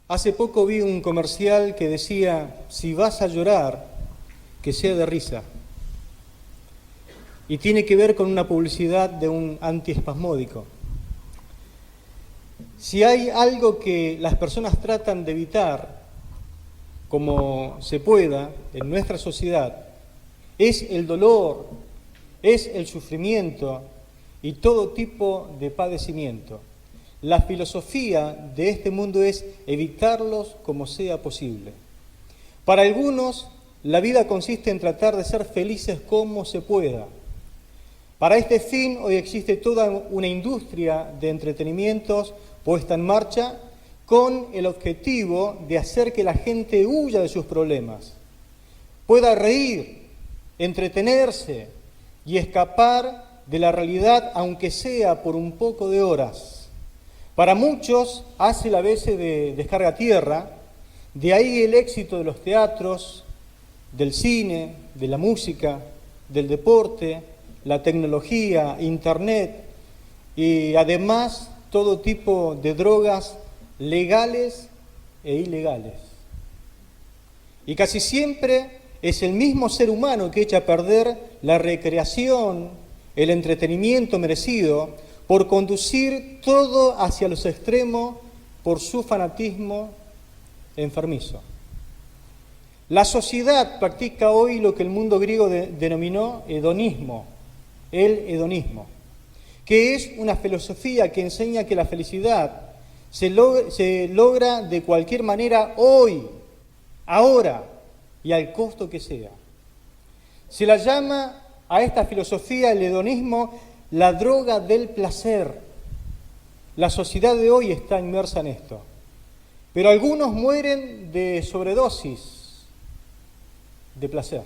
Hace poco vi un comercial que decía, si vas a llorar, que sea de risa. Y tiene que ver con una publicidad de un antiespasmódico. Si hay algo que las personas tratan de evitar, como se pueda, en nuestra sociedad, es el dolor, es el sufrimiento y todo tipo de padecimiento. La filosofía de este mundo es evitarlos como sea posible. Para algunos, la vida consiste en tratar de ser felices como se pueda. Para este fin, hoy existe toda una industria de entretenimientos puesta en marcha con el objetivo de hacer que la gente huya de sus problemas, pueda reír, entretenerse y escapar de la realidad, aunque sea por un poco de horas. Para muchos hace la veces de descarga tierra, de ahí el éxito de los teatros, del cine, de la música, del deporte, la tecnología, internet y además todo tipo de drogas legales e ilegales. Y casi siempre es el mismo ser humano que echa a perder la recreación, el entretenimiento merecido, por conducir todo hacia los extremos por su fanatismo enfermizo. La sociedad practica hoy lo que el mundo griego denominó hedonismo, el hedonismo, que es una filosofía que enseña que la felicidad se logra de cualquier manera hoy, ahora y al costo que sea. Se la llama a esta filosofía, el hedonismo, la droga del placer. La sociedad de hoy está inmersa en esto. Pero algunos mueren de sobredosis de placer.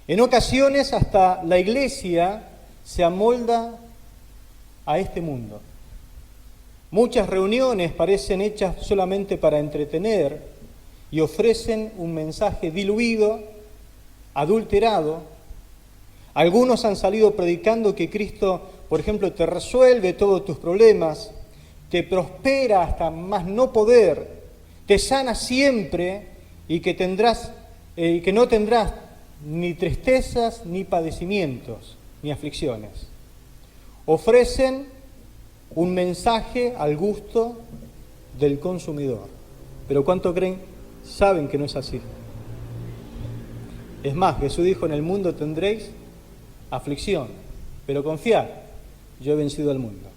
En ocasiones hasta la Iglesia se amolda a este mundo. Muchas reuniones parecen hechas solamente para entretener y ofrecen un mensaje diluido, adulterado. Algunos han salido predicando que Cristo, por ejemplo, te resuelve todos tus problemas, te prospera hasta más no poder, te sana siempre y que no tendrás ni tristezas, ni padecimientos, ni aflicciones. Ofrecen un mensaje al gusto del consumidor. Pero ¿cuánto creen? Saben que no es así. Es más, Jesús dijo, en el mundo tendréis aflicción, pero confiad, yo he vencido al mundo.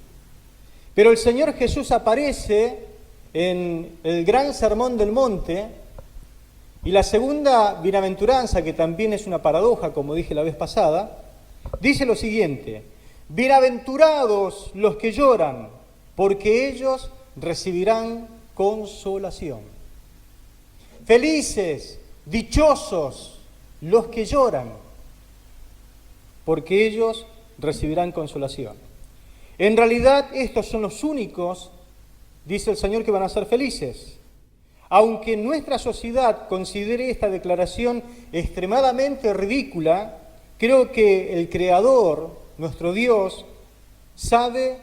Pero el Señor Jesús aparece en el gran sermón del monte y la segunda bienaventuranza, que también es una paradoja, como dije la vez pasada, dice lo siguiente: bienaventurados los que lloran, porque ellos recibirán consolación. Felices, dichosos los que lloran, porque ellos recibirán consolación. En realidad, estos son los únicos, dice el Señor, que van a ser felices. Aunque nuestra sociedad considere esta declaración extremadamente ridícula, creo que el Creador, nuestro Dios, sabe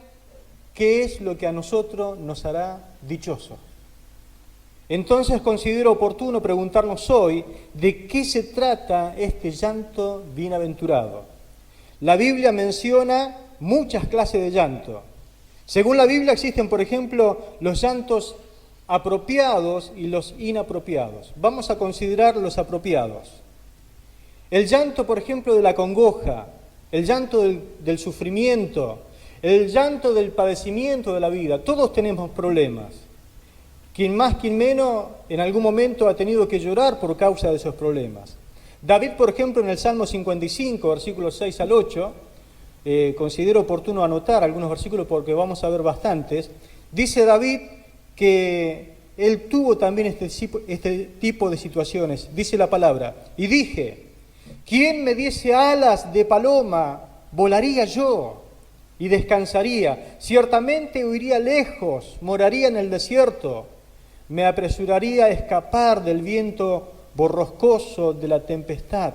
qué es lo que a nosotros nos hará dichosos. Entonces considero oportuno preguntarnos hoy de qué se trata este llanto bienaventurado. La Biblia menciona muchas clases de llanto. Según la Biblia existen, por ejemplo, los llantos apropiados y los inapropiados. Vamos a considerar los apropiados. El llanto, por ejemplo, de la congoja, el llanto del sufrimiento, el llanto del padecimiento de la vida. Todos tenemos problemas. Quien más, quien menos, en algún momento ha tenido que llorar por causa de esos problemas. David, por ejemplo, en el Salmo 55, versículos 6 al 8, considero oportuno anotar algunos versículos porque vamos a ver bastantes, dice David que él tuvo también este tipo de situaciones. Dice la palabra, y dije, ¿quién me diese alas de paloma? Volaría yo y descansaría. Ciertamente huiría lejos, moraría en el desierto. Me apresuraría a escapar del viento borrascoso de la tempestad.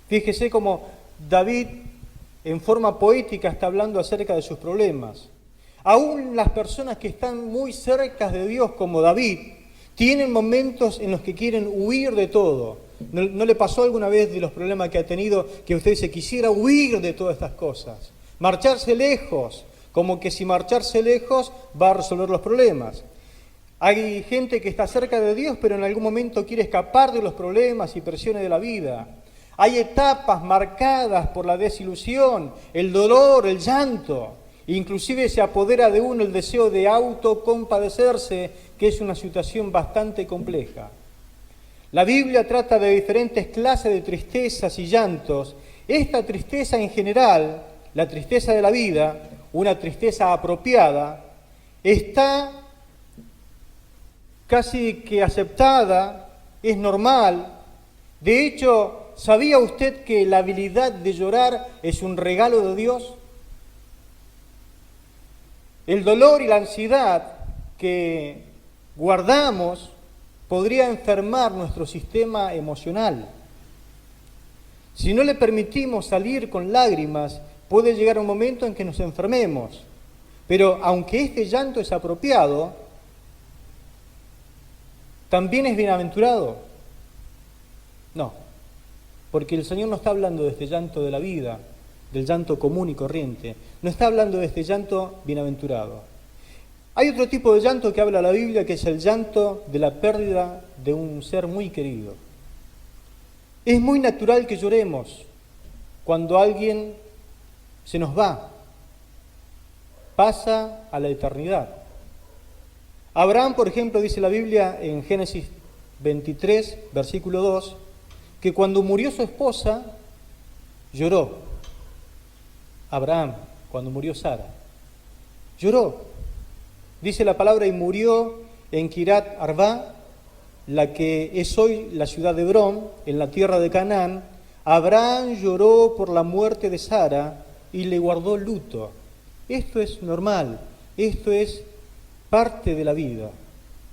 Fíjese cómo David en forma poética está hablando acerca de sus problemas. Aún las personas que están muy cerca de Dios, como David, tienen momentos en los que quieren huir de todo. ¿No le pasó alguna vez de los problemas que ha tenido que usted se quisiera huir de todas estas cosas? Marcharse lejos, como que si marcharse lejos va a resolver los problemas. Hay gente que está cerca de Dios, pero en algún momento quiere escapar de los problemas y presiones de la vida. Hay etapas marcadas por la desilusión, el dolor, el llanto. Inclusive se apodera de uno el deseo de autocompadecerse, que es una situación bastante compleja. La Biblia trata de diferentes clases de tristezas y llantos. Esta tristeza en general, la tristeza de la vida, una tristeza apropiada, está casi que aceptada, es normal. De hecho, ¿sabía usted que la habilidad de llorar es un regalo de Dios? El dolor y la ansiedad que guardamos podría enfermar nuestro sistema emocional. Si no le permitimos salir con lágrimas, puede llegar un momento en que nos enfermemos. Pero aunque este llanto es apropiado, ¿también es bienaventurado? No, porque el Señor no está hablando de este llanto de la vida, del llanto común y corriente. No está hablando de este llanto bienaventurado. Hay otro tipo de llanto que habla la Biblia, que es el llanto de la pérdida de un ser muy querido. Es muy natural que lloremos cuando alguien se nos va, pasa a la eternidad. Abraham, por ejemplo, dice la Biblia en Génesis 23, versículo 2, que cuando murió su esposa, lloró. Abraham, cuando murió Sara, lloró. Dice la palabra, y murió en Kirat Arba, la que es hoy la ciudad de Hebrón, en la tierra de Canaán. Abraham lloró por la muerte de Sara y le guardó luto. Esto es normal, esto es parte de la vida,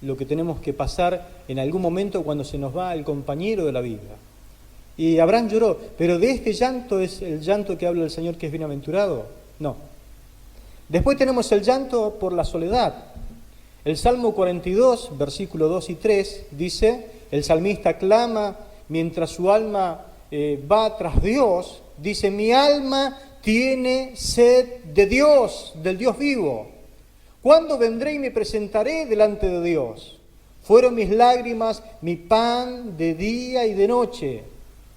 lo que tenemos que pasar en algún momento cuando se nos va el compañero de la vida. Y Abraham lloró, pero ¿de este llanto es el llanto que habla el Señor que es bienaventurado? No. Después tenemos el llanto por la soledad. El Salmo 42, versículos 2 y 3, dice, el salmista clama mientras su alma va tras Dios, dice, mi alma tiene sed de Dios, del Dios vivo. ¿Cuándo vendré y me presentaré delante de Dios? Fueron mis lágrimas mi pan de día y de noche.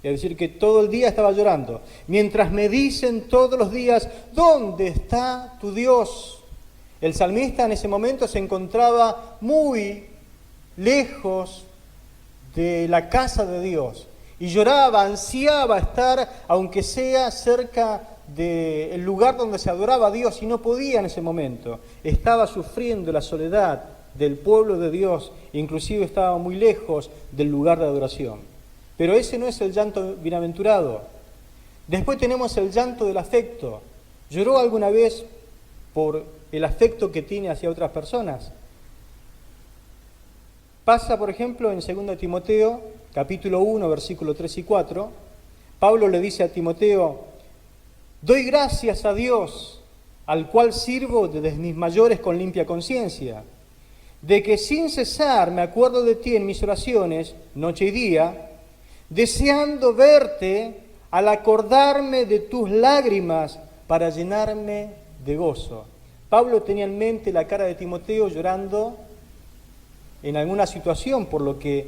Es decir, que todo el día estaba llorando. Mientras me dicen todos los días, ¿dónde está tu Dios? El salmista en ese momento se encontraba muy lejos de la casa de Dios. Y lloraba, ansiaba estar, aunque sea cerca del lugar donde se adoraba a Dios, y no podía en ese momento. Estaba sufriendo la soledad del pueblo de Dios, inclusive estaba muy lejos del lugar de adoración. Pero ese no es el llanto bienaventurado. Después tenemos el llanto del afecto. ¿Lloró alguna vez por el afecto que tiene hacia otras personas? Pasa, por ejemplo, en 2 Timoteo, capítulo 1, versículos 3 y 4. Pablo le dice a Timoteo, doy gracias a Dios, al cual sirvo desde mis mayores con limpia conciencia, de que sin cesar me acuerdo de ti en mis oraciones, noche y día, deseando verte al acordarme de tus lágrimas para llenarme de gozo. Pablo tenía en mente la cara de Timoteo llorando en alguna situación, por lo que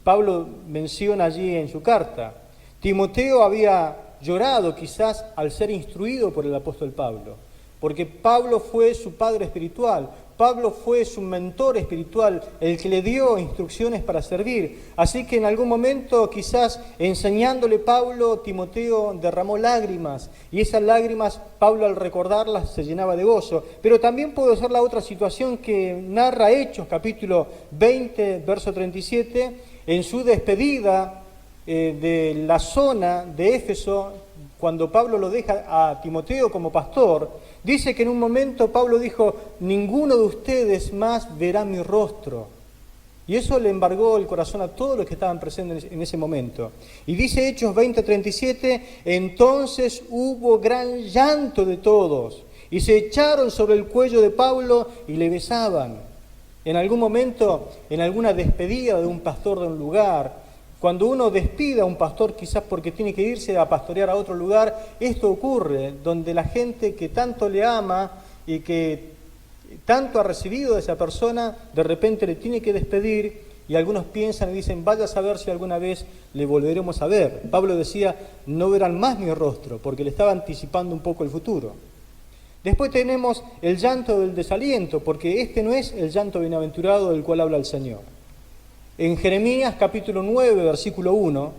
Pablo menciona allí en su carta. Timoteo había llorado quizás al ser instruido por el apóstol Pablo, porque Pablo fue su padre espiritual, Pablo fue su mentor espiritual, el que le dio instrucciones para servir. Así que en algún momento, quizás enseñándole Pablo, Timoteo derramó lágrimas, y esas lágrimas, Pablo al recordarlas se llenaba de gozo. Pero también puede ser la otra situación que narra Hechos, capítulo 20, verso 37, en su despedida de la zona de Éfeso, cuando Pablo lo deja a Timoteo como pastor. Dice que en un momento Pablo dijo, ninguno de ustedes más verá mi rostro. Y eso le embargó el corazón a todos los que estaban presentes en ese momento. Y dice Hechos 20:37, entonces hubo gran llanto de todos, y se echaron sobre el cuello de Pablo y le besaban. En algún momento, en alguna despedida de un pastor de un lugar, cuando uno despide a un pastor quizás porque tiene que irse a pastorear a otro lugar, esto ocurre, donde la gente que tanto le ama y que tanto ha recibido de esa persona, de repente le tiene que despedir y algunos piensan y dicen, vaya a saber si alguna vez le volveremos a ver. Pablo decía, no verán más mi rostro, porque le estaba anticipando un poco el futuro. Después tenemos el llanto del desaliento, porque este no es el llanto bienaventurado del cual habla el Señor. En Jeremías capítulo 9, versículo 1,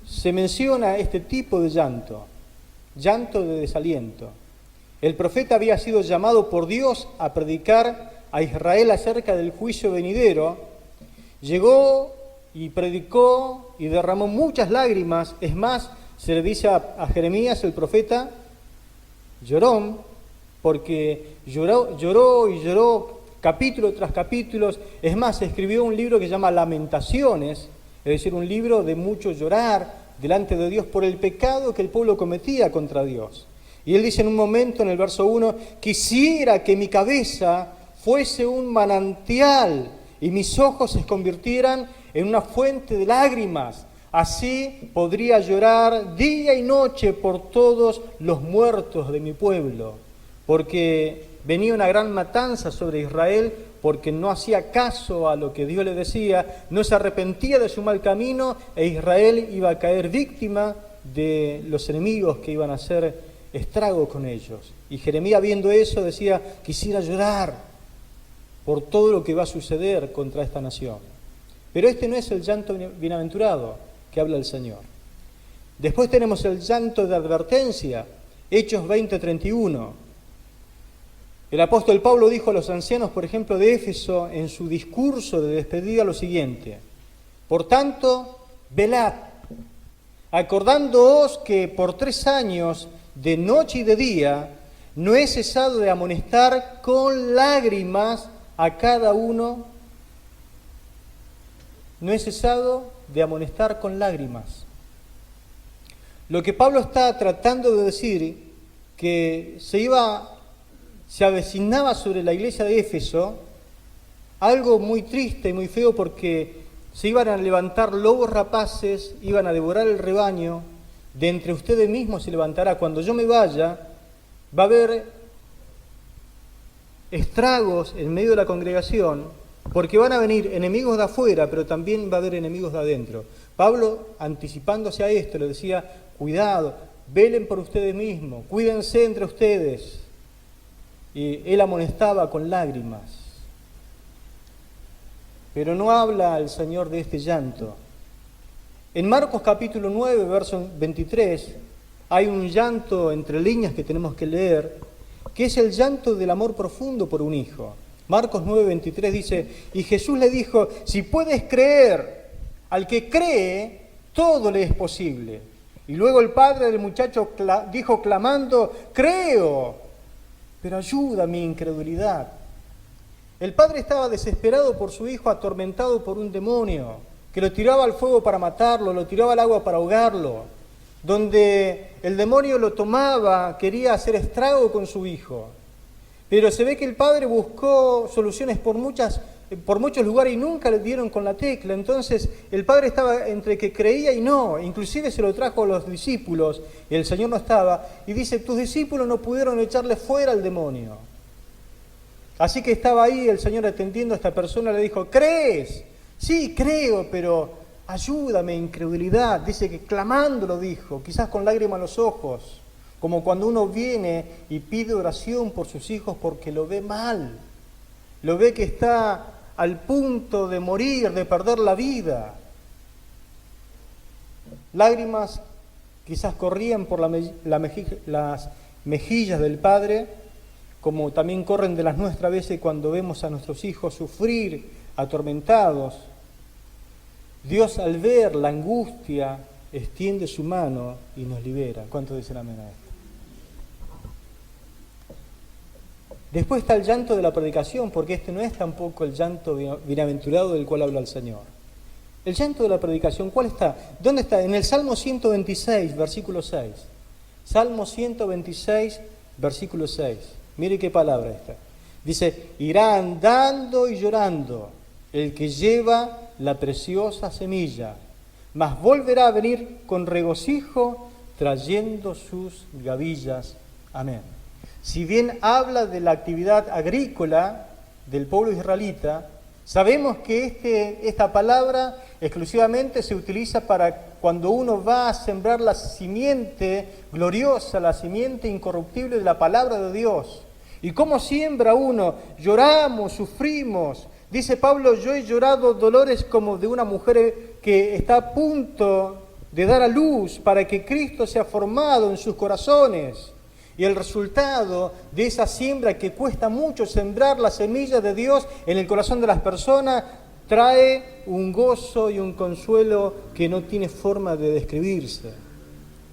se menciona este tipo de llanto de desaliento. El profeta había sido llamado por Dios a predicar a Israel acerca del juicio venidero. Llegó y predicó y derramó muchas lágrimas. Es más, se le dice a Jeremías, el profeta, llorón, porque lloró y lloró capítulo tras capítulo. Es más, escribió un libro que se llama Lamentaciones, es decir, un libro de mucho llorar delante de Dios por el pecado que el pueblo cometía contra Dios. Y él dice en un momento, en el verso 1, quisiera que mi cabeza fuese un manantial y mis ojos se convirtieran en una fuente de lágrimas. Así podría llorar día y noche por todos los muertos de mi pueblo, porque venía una gran matanza sobre Israel, porque no hacía caso a lo que Dios le decía, no se arrepentía de su mal camino, e Israel iba a caer víctima de los enemigos que iban a hacer estrago con ellos. Y Jeremías, viendo eso, decía, quisiera llorar por todo lo que va a suceder contra esta nación. Pero este no es el llanto bienaventurado que habla el Señor. Después tenemos el llanto de advertencia, Hechos 20:31. El apóstol Pablo dijo a los ancianos, por ejemplo, de Éfeso, en su discurso de despedida, lo siguiente: por tanto, velad, acordándoos que por 3 años, de noche y de día, no he cesado de amonestar con lágrimas a cada uno. No he cesado de amonestar con lágrimas. Lo que Pablo está tratando de decir, que se avecinaba sobre la iglesia de Éfeso algo muy triste y muy feo, porque se iban a levantar lobos rapaces, iban a devorar el rebaño. De entre ustedes mismos se levantará. Cuando yo me vaya, va a haber estragos en medio de la congregación, porque van a venir enemigos de afuera, pero también va a haber enemigos de adentro. Pablo, anticipándose a esto, le decía, cuidado, velen por ustedes mismos, cuídense entre ustedes. Y él amonestaba con lágrimas. Pero no habla el Señor de este llanto. En Marcos capítulo 9, verso 23, hay un llanto entre líneas que tenemos que leer, que es el llanto del amor profundo por un hijo. Marcos 9, 23 dice, y Jesús le dijo, si puedes creer, al que cree, todo le es posible. Y luego el padre del muchacho dijo clamando, creo, pero ayuda mi incredulidad. El padre estaba desesperado por su hijo, atormentado por un demonio, que lo tiraba al fuego para matarlo, lo tiraba al agua para ahogarlo, donde el demonio lo tomaba, quería hacer estrago con su hijo. Pero se ve que el padre buscó soluciones por muchos lugares y nunca le dieron con la tecla. Entonces el padre estaba entre que creía y no, inclusive se lo trajo a los discípulos y el Señor no estaba, y dice, tus discípulos no pudieron echarle fuera al demonio. Así que estaba ahí el Señor atendiendo a esta persona, le dijo, ¿crees? Sí, creo, pero ayúdame, incredulidad. Dice que clamando lo dijo, quizás con lágrimas en los ojos, como cuando uno viene y pide oración por sus hijos porque lo ve mal, lo ve que está al punto de morir, de perder la vida. Lágrimas quizás corrían por las mejillas del Padre, como también corren de las nuestras a veces cuando vemos a nuestros hijos sufrir, atormentados. Dios, al ver la angustia, extiende su mano y nos libera. ¿Cuántos dicen amén a esto? Después está el llanto de la predicación, porque este no es tampoco el llanto bienaventurado del cual habla el Señor. El llanto de la predicación, ¿cuál está? ¿Dónde está? En el Salmo 126, versículo 6. Salmo 126, versículo 6. Mire qué palabra esta. Dice, irá andando y llorando el que lleva la preciosa semilla, mas volverá a venir con regocijo trayendo sus gavillas. Amén. Si bien habla de la actividad agrícola del pueblo israelita, sabemos que esta palabra exclusivamente se utiliza para cuando uno va a sembrar la simiente gloriosa, la simiente incorruptible de la palabra de Dios. ¿Y cómo siembra uno? Lloramos, sufrimos. Dice Pablo, yo he llorado dolores como de una mujer que está a punto de dar a luz para que Cristo sea formado en sus corazones. Y el resultado de esa siembra que cuesta mucho sembrar la semilla de Dios en el corazón de las personas trae un gozo y un consuelo que no tiene forma de describirse.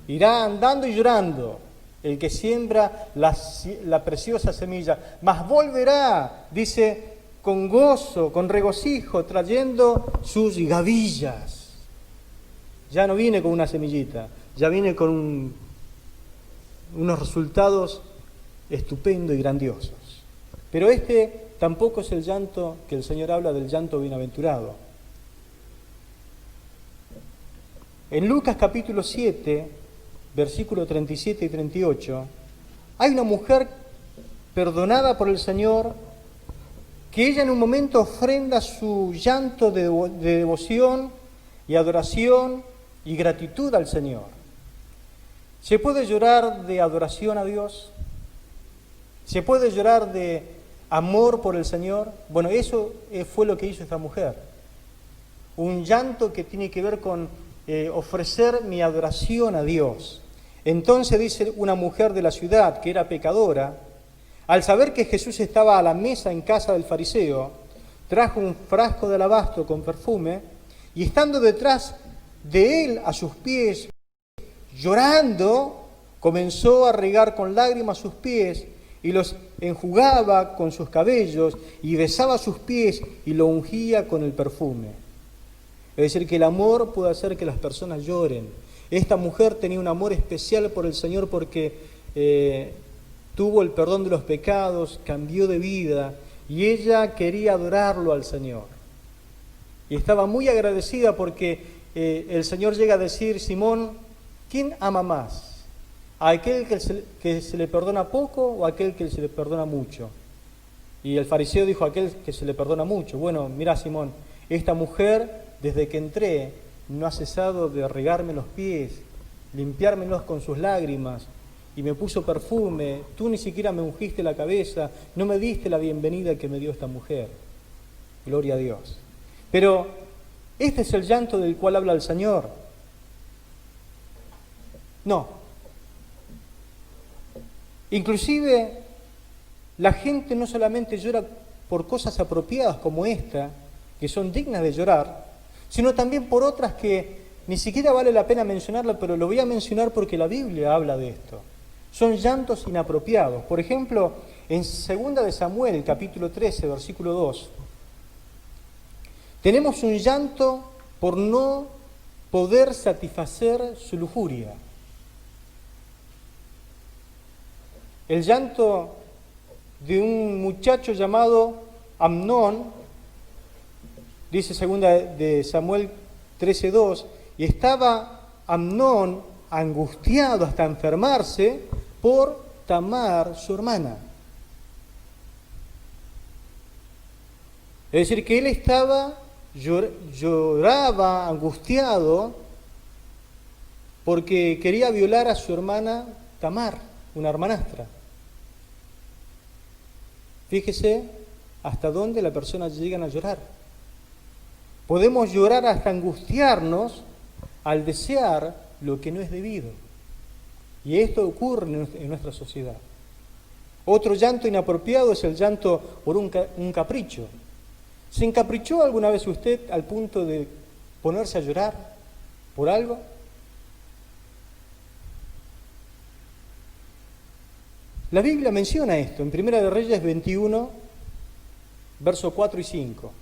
Irá andando y llorando el que siembra la preciosa semilla, mas volverá, dice, con gozo, con regocijo, trayendo sus gavillas. Ya no viene con una semillita, ya viene con unos resultados estupendos y grandiosos. Pero este tampoco es el llanto que el Señor habla del llanto bienaventurado. En Lucas capítulo 7, versículos 37 y 38, hay una mujer perdonada por el Señor que ella en un momento ofrenda su llanto de devoción y adoración y gratitud al Señor. ¿Se puede llorar de adoración a Dios? ¿Se puede llorar de amor por el Señor? Bueno, eso fue lo que hizo esta mujer. Un llanto que tiene que ver con ofrecer mi adoración a Dios. Entonces dice una mujer de la ciudad que era pecadora, al saber que Jesús estaba a la mesa en casa del fariseo, trajo un frasco de alabastro con perfume y estando detrás de él a sus pies, llorando, comenzó a regar con lágrimas sus pies y los enjugaba con sus cabellos y besaba sus pies y lo ungía con el perfume. Es decir, que el amor puede hacer que las personas lloren. Esta mujer tenía un amor especial por el Señor porque tuvo el perdón de los pecados, cambió de vida y ella quería adorarlo al Señor. Y estaba muy agradecida porque el Señor llega a decir, Simón, ¿quién ama más? ¿A aquel que se le perdona poco o a aquel que se le perdona mucho? Y el fariseo dijo, aquel que se le perdona mucho. Bueno, mira Simón, esta mujer, desde que entré, no ha cesado de regarme los pies, limpiármelos con sus lágrimas, y me puso perfume. Tú ni siquiera me ungiste la cabeza, no me diste la bienvenida que me dio esta mujer. Gloria a Dios. Pero este es el llanto del cual habla el Señor. No. Inclusive la gente no solamente llora por cosas apropiadas como esta, que son dignas de llorar, sino también por otras que ni siquiera vale la pena mencionarla, pero lo voy a mencionar porque la Biblia habla de esto. Son llantos inapropiados. Por ejemplo, en 2 de Samuel, capítulo 13, versículo 2, tenemos un llanto por no poder satisfacer su lujuria. El llanto de un muchacho llamado Amnón, dice 2 de Samuel 13:2, y estaba Amnón angustiado hasta enfermarse por Tamar, su hermana. Es decir, que él lloraba angustiado porque quería violar a su hermana Tamar, una hermanastra. Fíjese hasta dónde la persona llega a llorar. Podemos llorar hasta angustiarnos al desear lo que no es debido. Y esto ocurre en nuestra sociedad. Otro llanto inapropiado es el llanto por un capricho. ¿Se encaprichó alguna vez usted al punto de ponerse a llorar por algo? La Biblia menciona esto en 1 de Reyes 21, versos 4 y 5.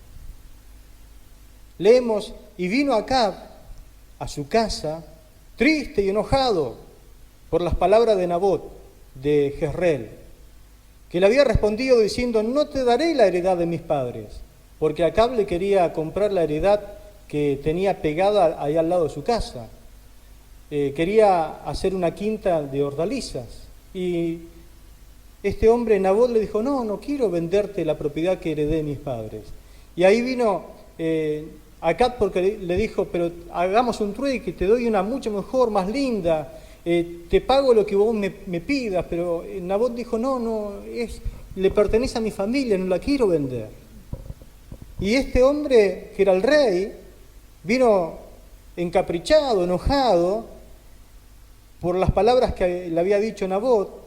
Leemos, y vino Acab a su casa, triste y enojado por las palabras de Nabot, de Jezreel, que le había respondido diciendo: no te daré la heredad de mis padres, porque Acab le quería comprar la heredad que tenía pegada ahí al lado de su casa. Quería hacer una quinta de hortalizas, y este hombre Nabot le dijo: no quiero venderte la propiedad que heredé de mis padres. Y ahí vino Acab porque le dijo: pero hagamos un trueque, te doy una mucho mejor, más linda, te pago lo que vos me pidas. Pero Nabot dijo: le pertenece a mi familia, no la quiero vender. Y este hombre, que era el rey, vino encaprichado, enojado por las palabras que le había dicho Nabot: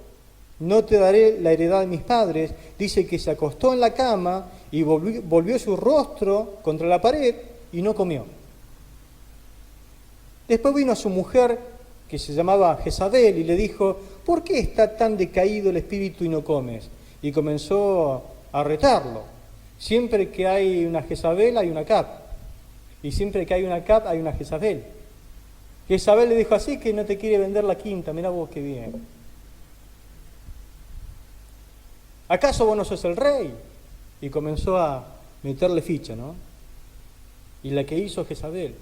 no te daré la heredad de mis padres. Dice que se acostó en la cama y volvió su rostro contra la pared y no comió. Después vino su mujer, que se llamaba Jezabel, y le dijo: ¿por qué está tan decaído el espíritu y no comes? Y comenzó a retarlo. Siempre que hay una Jezabel hay una Acab, y siempre que hay una Acab hay una Jezabel. Jezabel le dijo: así que no te quiere vender la quinta, mirá vos qué bien. ¿Acaso vos no sos el rey? Y comenzó a meterle ficha, ¿no? Y la que hizo Jezabel.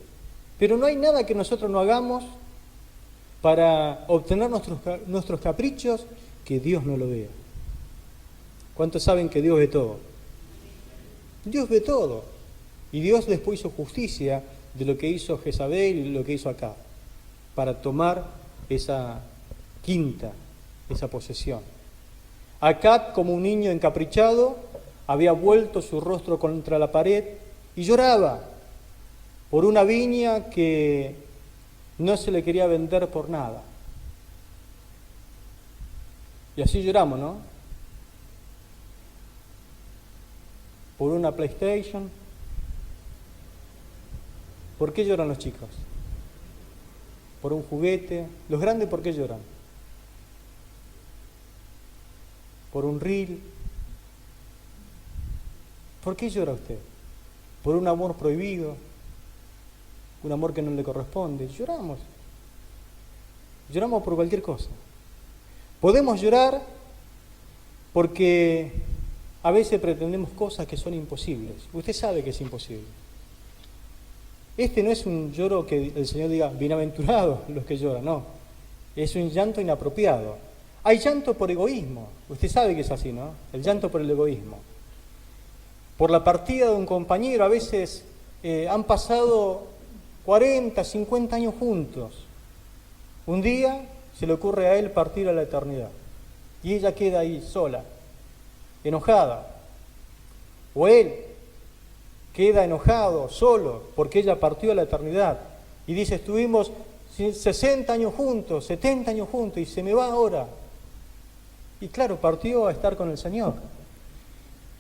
Pero no hay nada que nosotros no hagamos para obtener nuestros caprichos que Dios no lo vea. ¿Cuántos saben que Dios ve todo? Dios ve todo. Y Dios después hizo justicia de lo que hizo Jezabel y lo que hizo Acab, para tomar esa quinta, esa posesión. Acab, como un niño encaprichado, había vuelto su rostro contra la pared y lloraba por una viña que no se le quería vender por nada. Y así lloramos, ¿no? Por una PlayStation. ¿Por qué lloran los chicos? Por un juguete. Los grandes, ¿por qué lloran? Por un reel. ¿Por qué llora usted? Por un amor prohibido, un amor que no le corresponde. Lloramos. Lloramos por cualquier cosa. Podemos llorar porque a veces pretendemos cosas que son imposibles. Usted sabe que es imposible. Este no es un lloro que el Señor diga: bienaventurados los que lloran, no. Es un llanto inapropiado. Hay llanto por egoísmo. Usted sabe que es así, ¿no? El llanto por el egoísmo. Por la partida de un compañero. A veces han pasado 40, 50 años juntos. Un día se le ocurre a él partir a la eternidad. Y ella queda ahí sola, enojada. O él queda enojado, solo, porque ella partió a la eternidad. Y dice: estuvimos 60 años juntos, 70 años juntos, y se me va ahora. Y claro, partió a estar con el Señor.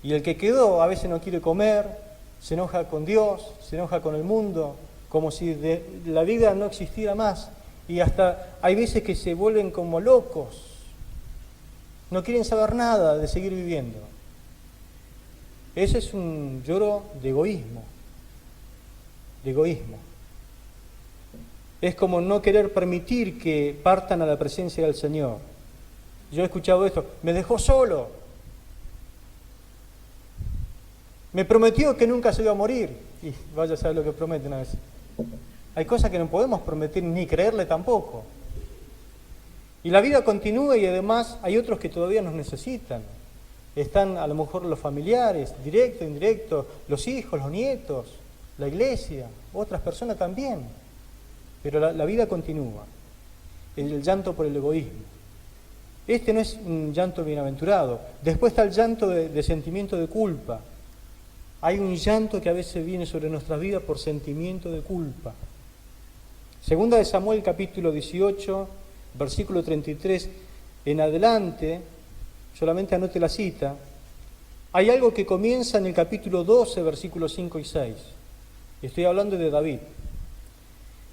Y el que quedó a veces no quiere comer, se enoja con Dios, se enoja con el mundo, como si la vida no existiera más. Y hasta hay veces que se vuelven como locos. No quieren saber nada de seguir viviendo. Ese es un lloro de egoísmo. De egoísmo. Es como no querer permitir que partan a la presencia del Señor. Yo he escuchado esto: me dejó solo. Me prometió que nunca se iba a morir. Y vaya a saber lo que prometen a veces. Hay cosas que no podemos prometer ni creerle tampoco. Y la vida continúa, y además hay otros que todavía nos necesitan. Están a lo mejor los familiares, directo, indirecto, los hijos, los nietos, la iglesia, otras personas también. Pero la vida continúa. El llanto por el egoísmo. Este no es un llanto bienaventurado. Después está el llanto de sentimiento de culpa. Hay un llanto que a veces viene sobre nuestras vidas por sentimiento de culpa. Segunda de Samuel, capítulo 18, versículo 33 en adelante, solamente anote la cita. Hay algo que comienza en el capítulo 12, versículos 5 y 6. Estoy hablando de David.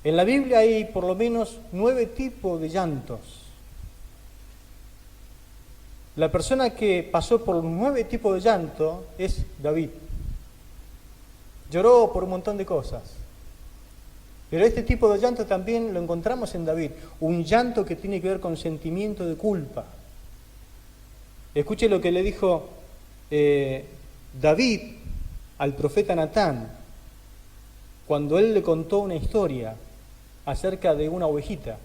En la Biblia hay por lo menos 9 tipos de llantos. La persona que pasó por 9 tipos de llanto es David. Lloró por un montón de cosas. Pero este tipo de llanto también lo encontramos en David. Un llanto que tiene que ver con sentimiento de culpa. Escuche lo que le dijo David al profeta Natán, cuando él le contó una historia acerca de una ovejita,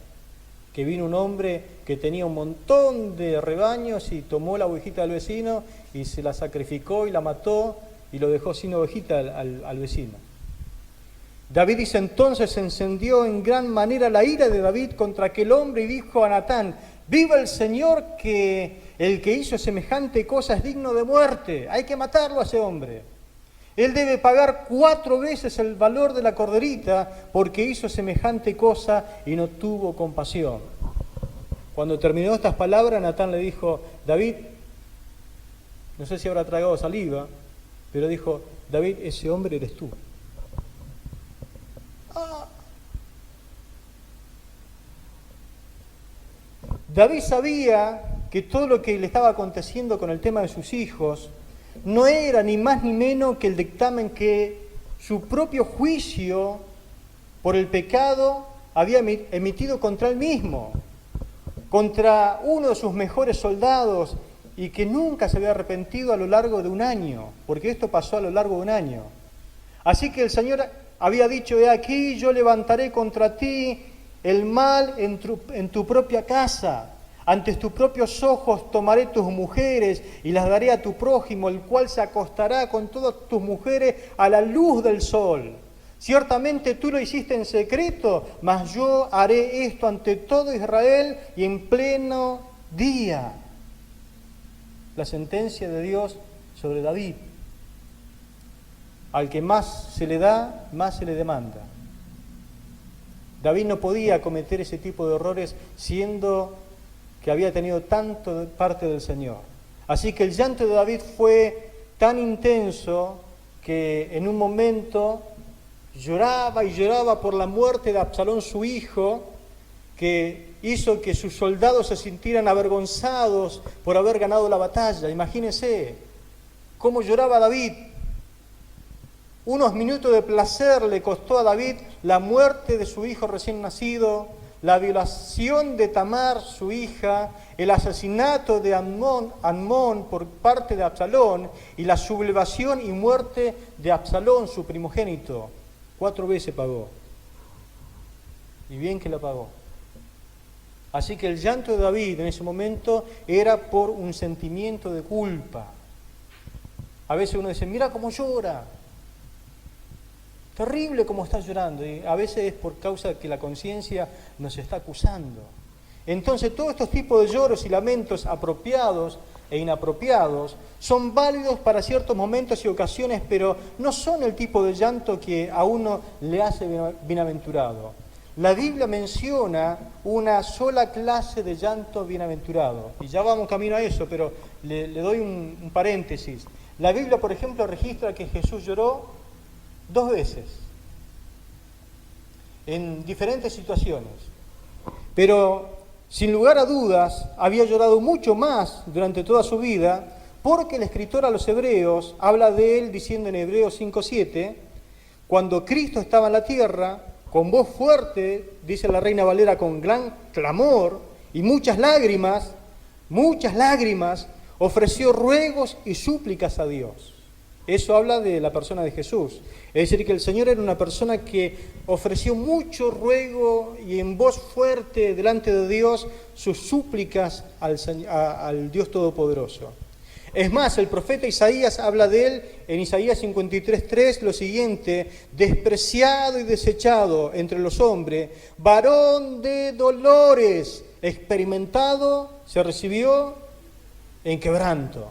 que vino un hombre que tenía un montón de rebaños y tomó la ovejita del vecino y se la sacrificó y la mató y lo dejó sin ovejita al vecino. David dice: entonces se encendió en gran manera la ira de David contra aquel hombre y dijo a Natán: viva el Señor, que el que hizo semejante cosa es digno de muerte, hay que matarlo a ese hombre. Él debe pagar 4 veces el valor de la corderita porque hizo semejante cosa y no tuvo compasión. Cuando terminó estas palabras, Natán le dijo: David, no sé si habrá tragado saliva, pero dijo: David, ese hombre eres tú. David sabía que todo lo que le estaba aconteciendo con el tema de sus hijos no era ni más ni menos que el dictamen que su propio juicio por el pecado había emitido contra él mismo, contra uno de sus mejores soldados, y que nunca se había arrepentido a lo largo de un año, porque esto pasó a lo largo de un año. Así que el Señor había dicho: he aquí, yo levantaré contra ti el mal en tu propia casa. Ante tus propios ojos tomaré tus mujeres y las daré a tu prójimo, el cual se acostará con todas tus mujeres a la luz del sol. Ciertamente tú lo hiciste en secreto, mas yo haré esto ante todo Israel y en pleno día. La sentencia de Dios sobre David. Al que más se le da, más se le demanda. David no podía cometer ese tipo de errores siendo que había tenido tanto de parte del Señor. Así que el llanto de David fue tan intenso que en un momento lloraba y lloraba por la muerte de Absalón, su hijo, que hizo que sus soldados se sintieran avergonzados por haber ganado la batalla. Imagínense cómo lloraba David. Unos minutos de placer le costó a David la muerte de su hijo recién nacido, la violación de Tamar, su hija, el asesinato de Amnón por parte de Absalón y la sublevación y muerte de Absalón, su primogénito. 4 veces pagó. Y bien que la pagó. Así que el llanto de David en ese momento era por un sentimiento de culpa. A veces uno dice: mira cómo llora. Terrible como está llorando, y a veces es por causa de que la conciencia nos está acusando. Entonces, todos estos tipos de lloros y lamentos apropiados e inapropiados son válidos para ciertos momentos y ocasiones, pero no son el tipo de llanto que a uno le hace bienaventurado. La Biblia menciona una sola clase de llanto bienaventurado, y ya vamos camino a eso, pero le doy un paréntesis. La Biblia, por ejemplo, registra que Jesús lloró 2 veces, en diferentes situaciones. Pero, sin lugar a dudas, había llorado mucho más durante toda su vida, porque el escritor a los Hebreos habla de él diciendo en Hebreos 5:7, cuando Cristo estaba en la tierra, con voz fuerte, dice la Reina Valera, con gran clamor y muchas lágrimas, ofreció ruegos y súplicas a Dios. Eso habla de la persona de Jesús. Es decir, que el Señor era una persona que ofreció mucho ruego y en voz fuerte delante de Dios sus súplicas al Dios Todopoderoso. Es más, el profeta Isaías habla de él en Isaías 53:3 lo siguiente: despreciado y desechado entre los hombres, varón de dolores, experimentado, se recibió en quebranto.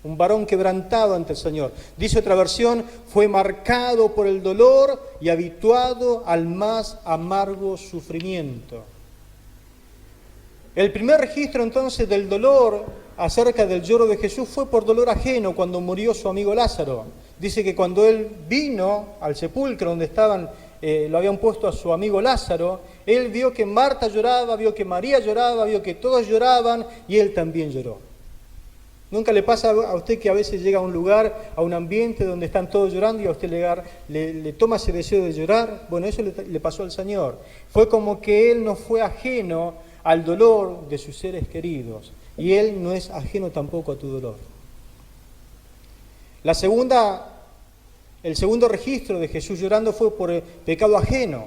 Un varón quebrantado ante el Señor. Dice otra versión: fue marcado por el dolor y habituado al más amargo sufrimiento. El primer registro entonces del dolor acerca del lloro de Jesús fue por dolor ajeno cuando murió su amigo Lázaro. Dice que cuando él vino al sepulcro donde lo habían puesto a su amigo Lázaro, él vio que Marta lloraba, vio que María lloraba, vio que todos lloraban y él también lloró. ¿Nunca le pasa a usted que a veces llega a un lugar, a un ambiente donde están todos llorando y a usted le toma ese deseo de llorar? Bueno, eso le pasó al Señor. Fue como que Él no fue ajeno al dolor de sus seres queridos. y Él no es ajeno tampoco a tu dolor. El segundo registro de Jesús llorando fue por el pecado ajeno.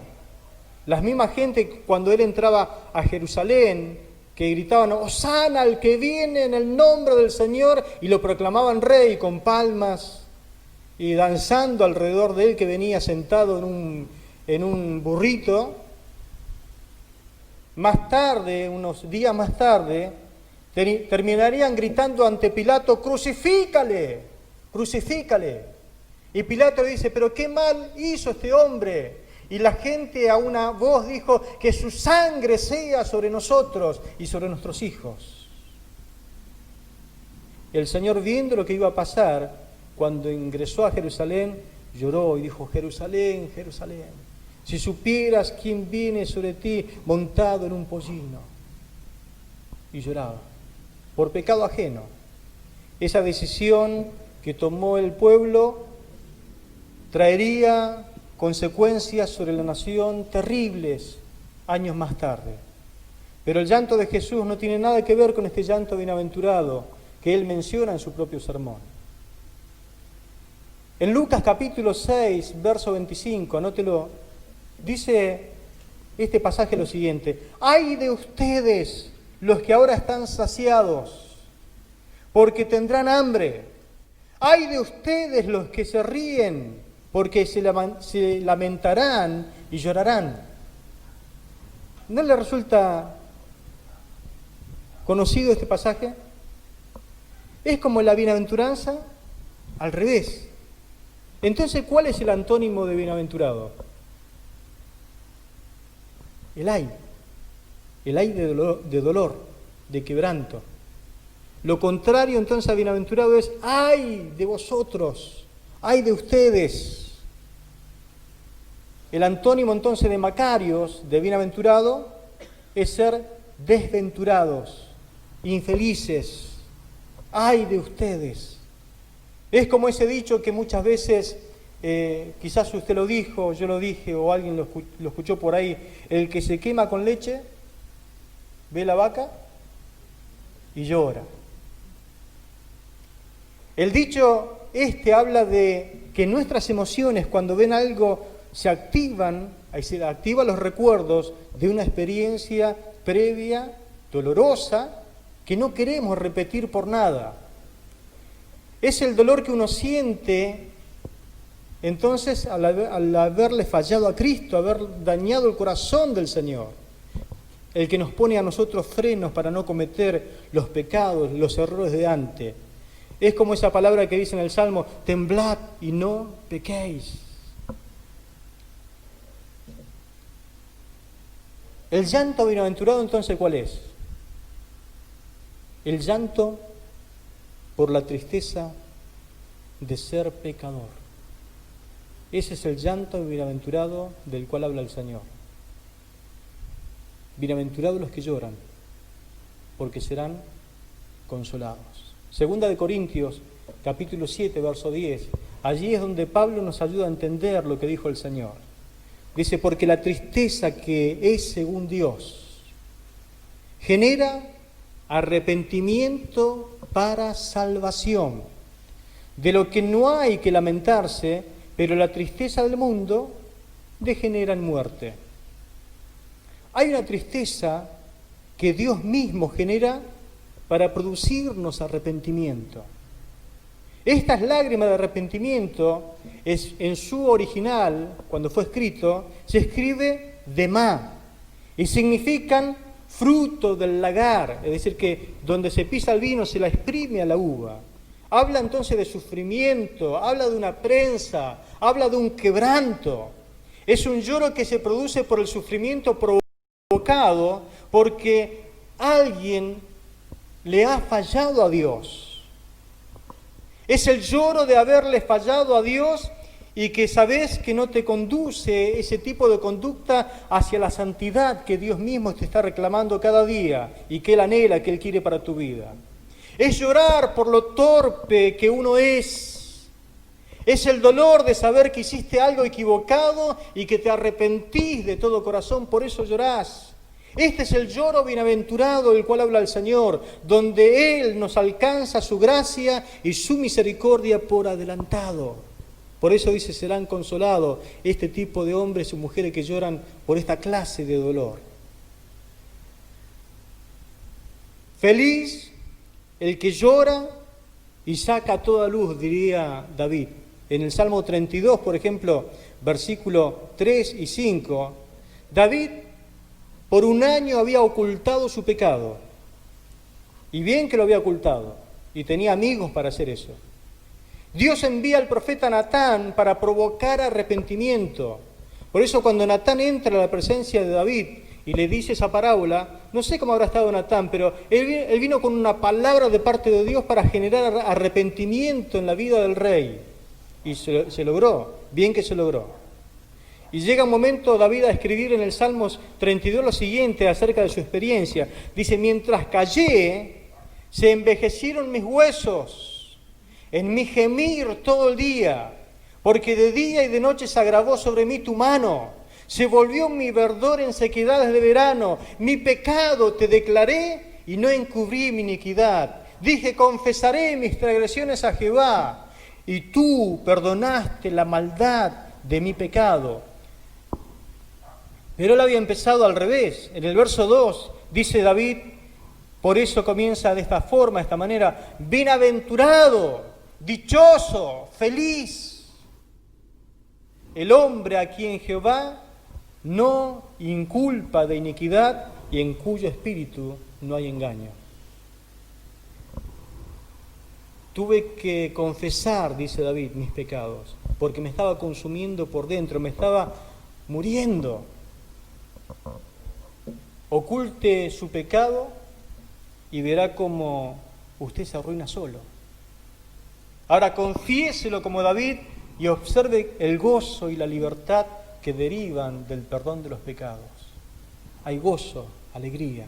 Las mismas gente cuando Él entraba a Jerusalén, que gritaban, Hosana al que viene en el nombre del Señor, y lo proclamaban rey con palmas y danzando alrededor de Él, que venía sentado en un burrito. Más tarde, unos días más tarde, terminarían gritando ante Pilato, crucifícale, crucifícale. Y Pilato le dice, pero qué mal hizo este hombre. Y la gente a una voz dijo, que su sangre sea sobre nosotros y sobre nuestros hijos. Y el Señor, viendo lo que iba a pasar, cuando ingresó a Jerusalén, lloró y dijo, Jerusalén, Jerusalén, si supieras quién viene sobre ti montado en un pollino. Y lloraba, por pecado ajeno. Esa decisión que tomó el pueblo traería consecuencias sobre la nación terribles años más tarde. Pero el llanto de Jesús no tiene nada que ver con este llanto bienaventurado que Él menciona en su propio sermón. En Lucas capítulo 6, verso 25, anótelo, dice este pasaje lo siguiente, ¡ay de ustedes los que ahora están saciados, porque tendrán hambre! ¡Ay de ustedes los que se ríen, porque se lamentarán y llorarán! ¿No le resulta conocido este pasaje? Es como la bienaventuranza al revés. Entonces, ¿cuál es el antónimo de bienaventurado? El ay de dolor, de quebranto. Lo contrario entonces a bienaventurado es ay de vosotros, ay de ustedes. El antónimo entonces de Macarios, de bienaventurado, es ser desventurados, infelices, ay de ustedes. Es como ese dicho que muchas veces, quizás usted lo dijo, yo lo dije, o alguien lo escuchó por ahí, el que se quema con leche, ve la vaca y llora. El dicho habla de que nuestras emociones, cuando ven algo, se activan los recuerdos de una experiencia previa, dolorosa, que no queremos repetir por nada. Es el dolor que uno siente, entonces, al haberle fallado a Cristo, haber dañado el corazón del Señor, el que nos pone a nosotros frenos para no cometer los pecados, los errores de antes. Es como esa palabra que dice en el Salmo, temblad y no pequéis. El llanto bienaventurado, entonces, ¿cuál es? El llanto por la tristeza de ser pecador. Ese es el llanto bienaventurado del cual habla el Señor. Bienaventurados los que lloran, porque serán consolados. Segunda de Corintios, capítulo 7, verso 10. Allí es donde Pablo nos ayuda a entender lo que dijo el Señor. Dice, porque la tristeza que es según Dios genera arrepentimiento para salvación, de lo que no hay que lamentarse, pero la tristeza del mundo degenera en muerte. Hay una tristeza que Dios mismo genera para producirnos arrepentimiento. Estas lágrimas de arrepentimiento, en su original, cuando fue escrito, se escribe demá, y significan fruto del lagar, es decir, que donde se pisa el vino se la exprime a la uva. Habla entonces de sufrimiento, habla de una prensa, habla de un quebranto. Es un lloro que se produce por el sufrimiento provocado porque alguien le ha fallado a Dios. Es el lloro de haberle fallado a Dios y que sabes que no te conduce ese tipo de conducta hacia la santidad que Dios mismo te está reclamando cada día y que Él anhela, que Él quiere para tu vida. Es llorar por lo torpe que uno es. Es el dolor de saber que hiciste algo equivocado y que te arrepentís de todo corazón, por eso llorás. Este es el lloro bienaventurado del cual habla el Señor, donde Él nos alcanza su gracia y su misericordia por adelantado. Por eso dice, serán consolados este tipo de hombres y mujeres que lloran por esta clase de dolor. Feliz el que llora y saca a toda luz, diría David. En el Salmo 32, por ejemplo, versículo 3 y 5, David por un año había ocultado su pecado. Y bien que lo había ocultado, y tenía amigos para hacer eso. Dios envía al profeta Natán para provocar arrepentimiento. Por eso cuando Natán entra a la presencia de David y le dice esa parábola, no sé cómo habrá estado Natán, pero él vino con una palabra de parte de Dios para generar arrepentimiento en la vida del rey. Y se logró, bien que se logró. Y llega un momento David a escribir en el Salmos 32 lo siguiente acerca de su experiencia. Dice, mientras callé, se envejecieron mis huesos, en mi gemir todo el día, porque de día y de noche se agravó sobre mí tu mano. Se volvió mi verdor en sequedades de verano. Mi pecado te declaré y no encubrí mi iniquidad. Dije, confesaré mis transgresiones a Jehová, y tú perdonaste la maldad de mi pecado. Pero él había empezado al revés. En el verso 2 dice David, por eso comienza de esta forma, de esta manera, bienaventurado, dichoso, feliz, el hombre a quien Jehová no inculpa de iniquidad y en cuyo espíritu no hay engaño. Tuve que confesar, dice David, mis pecados, porque me estaba consumiendo por dentro, me estaba muriendo. Oculte su pecado y verá cómo usted se arruina solo. Ahora confiéselo como David y observe el gozo y la libertad que derivan del perdón de los pecados. Hay gozo, alegría.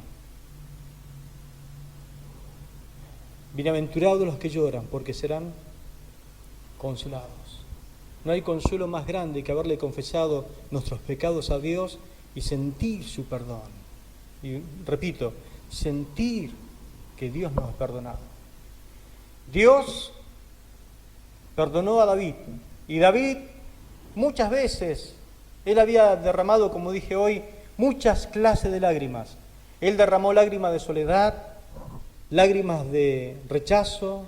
Bienaventurados los que lloran, porque serán consolados. No hay consuelo más grande que haberle confesado nuestros pecados a Dios y sentir su perdón. Y repito, sentir que Dios nos ha perdonado. Dios perdonó a David, y David muchas veces, él había derramado, como dije hoy, muchas clases de lágrimas. Él derramó lágrimas de soledad, lágrimas de rechazo,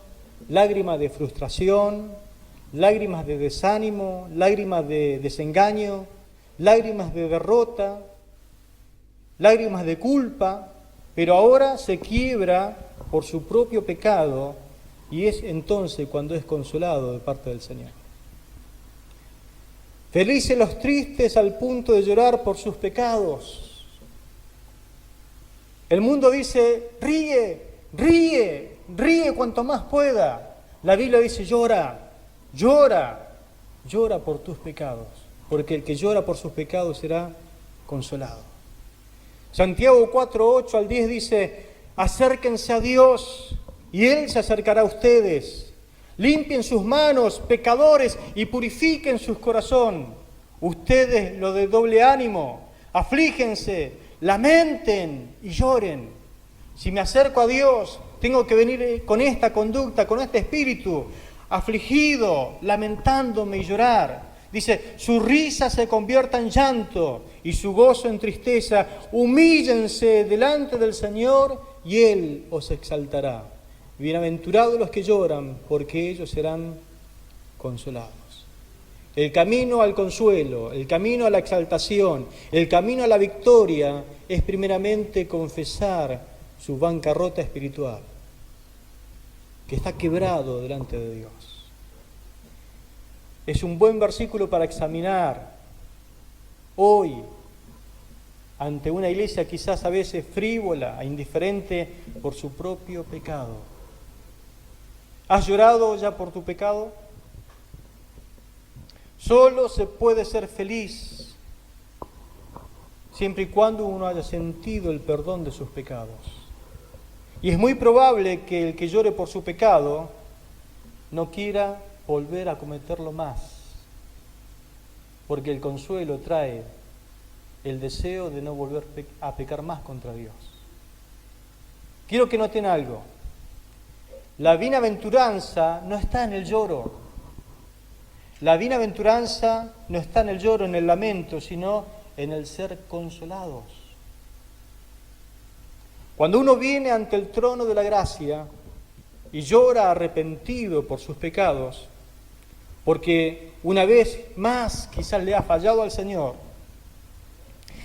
lágrimas de frustración, lágrimas de desánimo, lágrimas de desengaño, lágrimas de derrota, lágrimas de culpa, pero ahora se quiebra por su propio pecado y es entonces cuando es consolado de parte del Señor. Felices los tristes al punto de llorar por sus pecados. El mundo dice, ríe, ríe, ríe cuanto más pueda. La Biblia dice, llora, llora, llora por tus pecados, porque el que llora por sus pecados será consolado. Santiago 4, 8 al 10 dice, acérquense a Dios y Él se acercará a ustedes. Limpien sus manos, pecadores, y purifiquen sus corazones. Ustedes, los de doble ánimo, aflígense, lamenten y lloren. Si me acerco a Dios, tengo que venir con esta conducta, con este espíritu, afligido, lamentándome y llorar. Dice, su risa se convierta en llanto y su gozo en tristeza. Humíllense delante del Señor y Él os exaltará. Bienaventurados los que lloran, porque ellos serán consolados. El camino al consuelo, el camino a la exaltación, el camino a la victoria es primeramente confesar su bancarrota espiritual, que está quebrado delante de Dios. Es un buen versículo para examinar hoy ante una iglesia quizás a veces frívola e indiferente por su propio pecado. ¿Has llorado ya por tu pecado? Solo se puede ser feliz siempre y cuando uno haya sentido el perdón de sus pecados. Y es muy probable que el que llore por su pecado no quiera volver a cometerlo más, porque el consuelo trae el deseo de no volver a pecar más contra Dios. Quiero que noten algo. La bienaventuranza no está en el lloro. La bienaventuranza no está en el lloro, en el lamento, sino en el ser consolados. Cuando uno viene ante el trono de la gracia y llora arrepentido por sus pecados, porque una vez más quizás le ha fallado al Señor,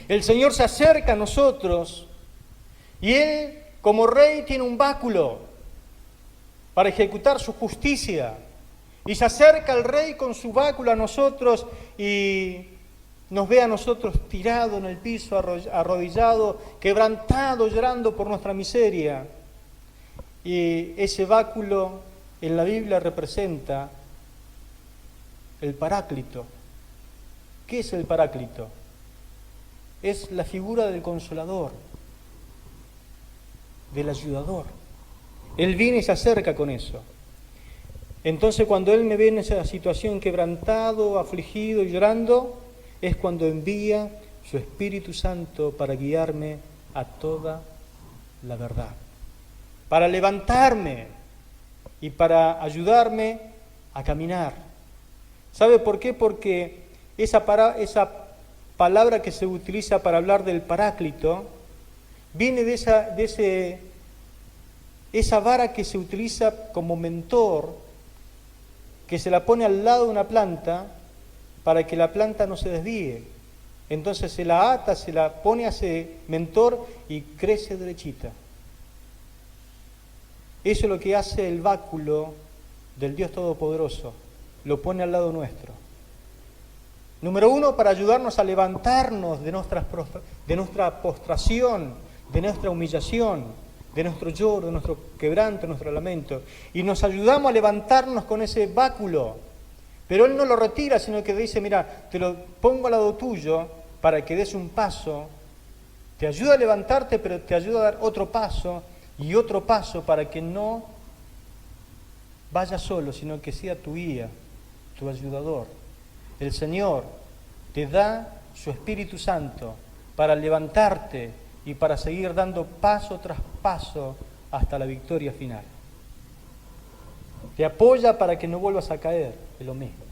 el Señor se acerca a nosotros y Él, como Rey, tiene un báculo para ejecutar su justicia. Y se acerca el Rey con su báculo a nosotros y nos ve a nosotros tirados en el piso, arrodillados, quebrantados, llorando por nuestra miseria. Y ese báculo en la Biblia representa el Paráclito. ¿Qué es el Paráclito? Es la figura del Consolador, del ayudador. Él viene y se acerca con eso. Entonces, cuando Él me ve en esa situación quebrantado, afligido y llorando, es cuando envía su Espíritu Santo para guiarme a toda la verdad, para levantarme y para ayudarme a caminar. ¿Sabe por qué? Porque esa palabra que se utiliza para hablar del Paráclito viene de esa vara que se utiliza como mentor, que se la pone al lado de una planta para que la planta no se desvíe. Entonces se la ata, se la pone a ese mentor y crece derechita. Eso es lo que hace el báculo del Dios Todopoderoso. Lo pone al lado nuestro. Número uno, para ayudarnos a levantarnos de nuestra postración, de nuestra humillación, de nuestro lloro, de nuestro quebranto, de nuestro lamento. Y nos ayudamos a levantarnos con ese báculo. Pero Él no lo retira, sino que dice, mira, te lo pongo al lado tuyo para que des un paso. Te ayuda a levantarte, pero te ayuda a dar otro paso y otro paso para que no vayas solo, sino que sea tu guía, tu ayudador. El Señor te da su Espíritu Santo para levantarte y para seguir dando paso tras paso hasta la victoria final. Te apoya para que no vuelvas a caer, es lo mismo.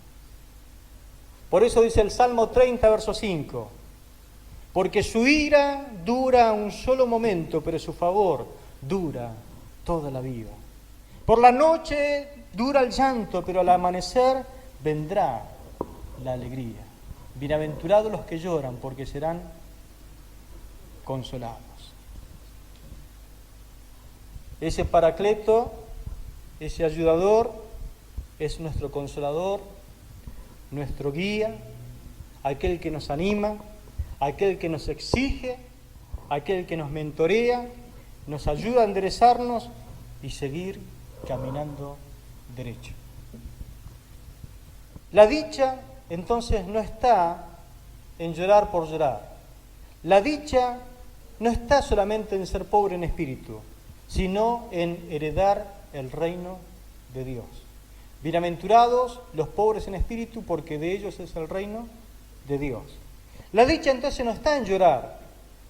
Por eso dice el Salmo 30, verso 5, porque su ira dura un solo momento, pero su favor dura toda la vida. Por la noche dura el llanto, pero al amanecer vendrá la alegría. Bienaventurados los que lloran, porque serán consolados. Ese Paracleto, ese ayudador, es nuestro consolador, nuestro guía, aquel que nos anima, aquel que nos exige, aquel que nos mentorea, nos ayuda a enderezarnos y seguir caminando derecho. La dicha, entonces, no está en llorar por llorar. La dicha no está solamente en ser pobre en espíritu, sino en heredar el reino de Dios. Bienaventurados los pobres en espíritu, porque de ellos es el reino de Dios. La dicha entonces no está en llorar,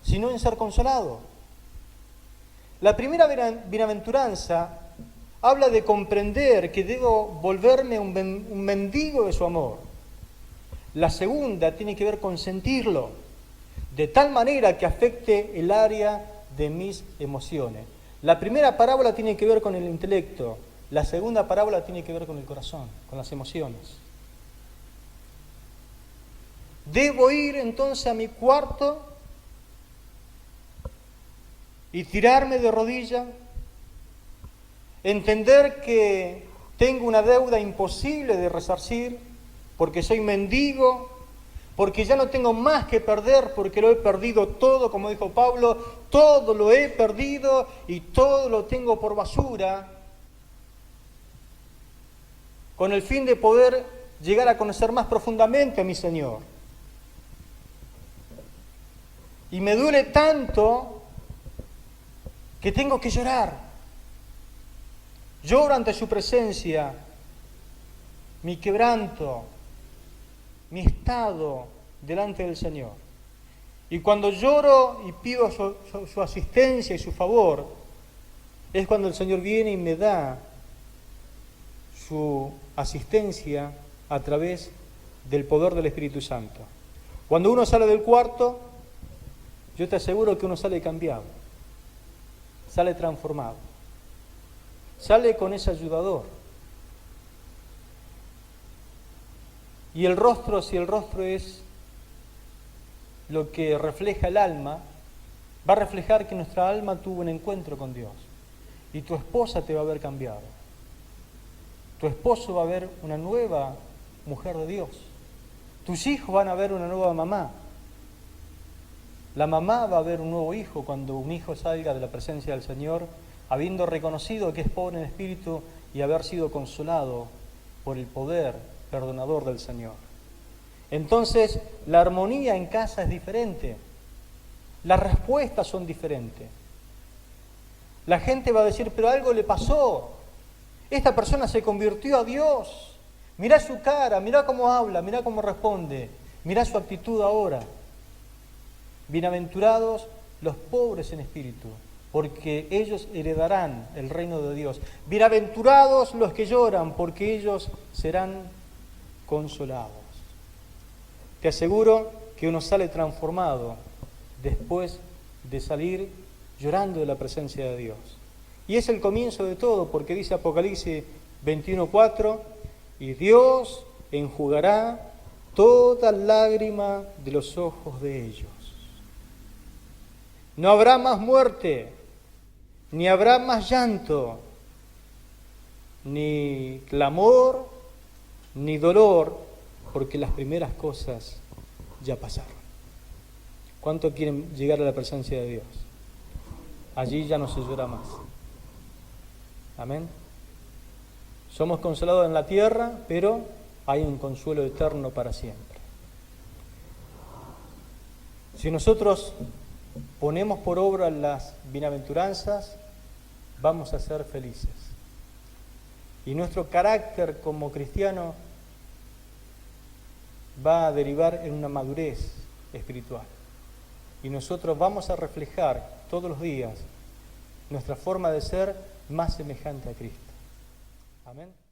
sino en ser consolado. La primera bienaventuranza habla de comprender que debo volverme un mendigo de su amor. La segunda tiene que ver con sentirlo, de tal manera que afecte el área de mis emociones. La primera parábola tiene que ver con el intelecto, la segunda parábola tiene que ver con el corazón, con las emociones. Debo ir entonces a mi cuarto y tirarme de rodillas, entender que tengo una deuda imposible de resarcir, porque soy mendigo, porque ya no tengo más que perder, porque lo he perdido todo, como dijo Pablo, todo lo he perdido y todo lo tengo por basura, con el fin de poder llegar a conocer más profundamente a mi Señor. Y me duele tanto que tengo que llorar. Lloro ante su presencia, mi quebranto, mi estado delante del Señor. Y cuando lloro y pido su asistencia y su favor, es cuando el Señor viene y me da su asistencia a través del poder del Espíritu Santo. Cuando uno sale del cuarto, yo te aseguro que uno sale cambiado, sale transformado, sale con ese ayudador. Y el rostro, si el rostro es lo que refleja el alma, va a reflejar que nuestra alma tuvo un encuentro con Dios. Y tu esposa te va a ver cambiado. Tu esposo va a ver una nueva mujer de Dios. Tus hijos van a ver una nueva mamá. La mamá va a ver un nuevo hijo cuando un hijo salga de la presencia del Señor, habiendo reconocido que es pobre en espíritu y haber sido consolado por el poder perdonador del Señor. Entonces, la armonía en casa es diferente. Las respuestas son diferentes. La gente va a decir, pero algo le pasó. Esta persona se convirtió a Dios. Mirá su cara, mirá cómo habla, mirá cómo responde, mirá su actitud ahora. Bienaventurados los pobres en espíritu, porque ellos heredarán el reino de Dios. Bienaventurados los que lloran, porque ellos serán consolados. Te aseguro que uno sale transformado después de salir llorando de la presencia de Dios. Y es el comienzo de todo, porque dice Apocalipsis 21:4, y Dios enjugará toda lágrima de los ojos de ellos. No habrá más muerte, ni habrá más llanto, ni clamor, ni dolor, porque las primeras cosas ya pasaron. ¿Cuánto quieren llegar a la presencia de Dios? Allí ya no se llora más. Amén. Somos consolados en la tierra, pero hay un consuelo eterno para siempre. Si nosotros ponemos por obra las bienaventuranzas, vamos a ser felices. Y nuestro carácter como cristiano va a derivar en una madurez espiritual. Y nosotros vamos a reflejar todos los días nuestra forma de ser más semejante a Cristo. Amén.